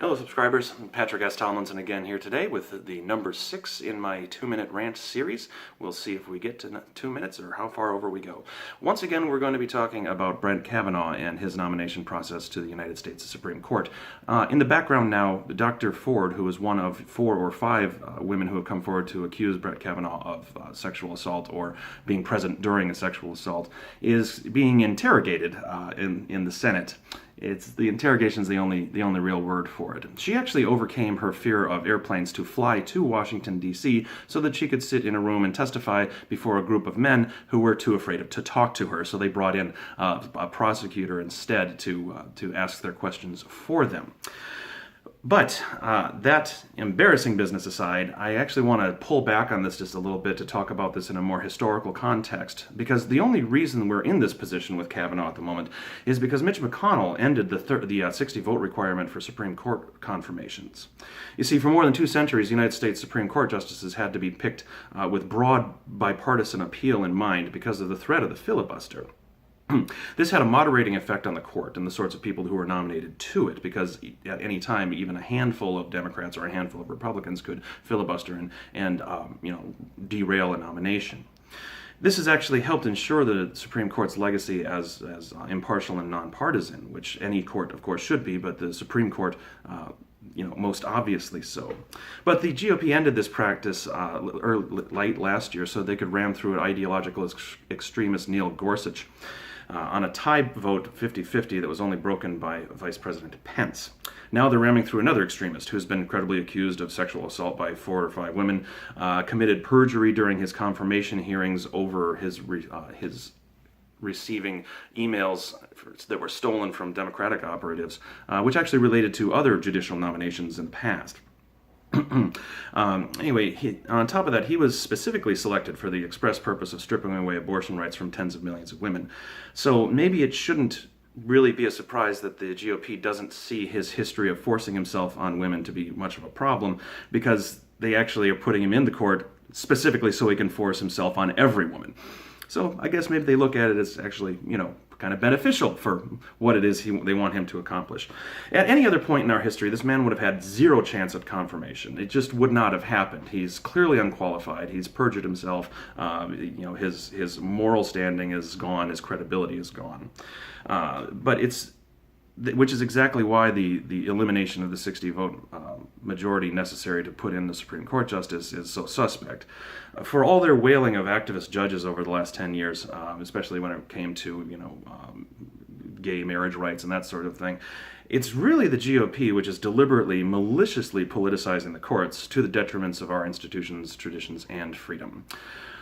Hello subscribers, Patrick S. Tomlinson again here today with the number 6 in my 2-minute rant series. We'll see if we get to 2 minutes or how far over we go. Once again, we're going to be talking about Brett Kavanaugh and his nomination process to the United States Supreme Court. In the background now, Dr. Ford, who is one of 4 or 5 women who have come forward to accuse Brett Kavanaugh of sexual assault or being present during a sexual assault, is being interrogated in the Senate. The interrogation is the only real word for it. She actually overcame her fear of airplanes to fly to Washington, D.C. so that she could sit in a room and testify before a group of men who were too afraid to talk to her. So they brought in a prosecutor instead to ask their questions for them. But that embarrassing business aside, I actually want to pull back on this just a little bit to talk about this in a more historical context, because the only reason we're in this position with Kavanaugh at the moment is because Mitch McConnell ended the 60-vote requirement for Supreme Court confirmations. You see, for more than 2 centuries, United States Supreme Court justices had to be picked with broad bipartisan appeal in mind because of the threat of the filibuster. This had a moderating effect on the court and the sorts of people who were nominated to it, because at any time, even a handful of Democrats or a handful of Republicans could filibuster and derail a nomination. This has actually helped ensure the Supreme Court's legacy as impartial and nonpartisan, which any court, of course, should be, but the Supreme Court most obviously so. But the GOP ended this practice late last year so they could ram through an ideological extremist Neil Gorsuch on a tie vote 50-50 that was only broken by Vice President Pence. Now they're ramming through another extremist who's been credibly accused of sexual assault by 4 or 5 women, committed perjury during his confirmation hearings over his receiving emails that were stolen from Democratic operatives, which actually related to other judicial nominations in the past. Anyway, on top of that, he was specifically selected for the express purpose of stripping away abortion rights from tens of millions of women. So maybe it shouldn't really be a surprise that the GOP doesn't see his history of forcing himself on women to be much of a problem, because they actually are putting him in the court specifically so he can force himself on every woman. So I guess maybe they look at it as actually, kind of beneficial for what it is they want him to accomplish. At any other point in our history, this man would have had 0 chance at confirmation. It just would not have happened. He's clearly unqualified. He's perjured himself. His moral standing is gone. His credibility is gone. Which is exactly why the elimination of the 60-vote majority necessary to put in the Supreme Court justice is so suspect. For all their wailing of activist judges over the last 10 years, especially when it came to gay marriage rights and that sort of thing, it's really the GOP which is deliberately, maliciously politicizing the courts to the detriments of our institutions, traditions, and freedom.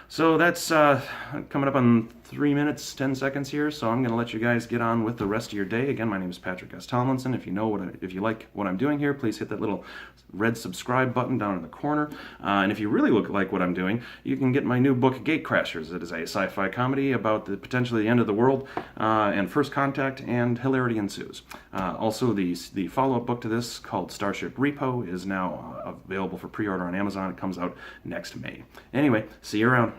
So that's coming up on 3 minutes, 10 seconds here, so I'm going to let you guys get on with the rest of your day. Again, my name is Patrick S. Tomlinson. If you like what I'm doing here, please hit that little red subscribe button down in the corner. And if you really like what I'm doing, you can get my new book, Gatecrashers. It is a sci-fi comedy about potentially the end of the world and first contact, and hilarity ensues. Also, the follow-up book to this, called Starship Repo, is now available for pre-order on Amazon. It comes out next May. Anyway, see you around.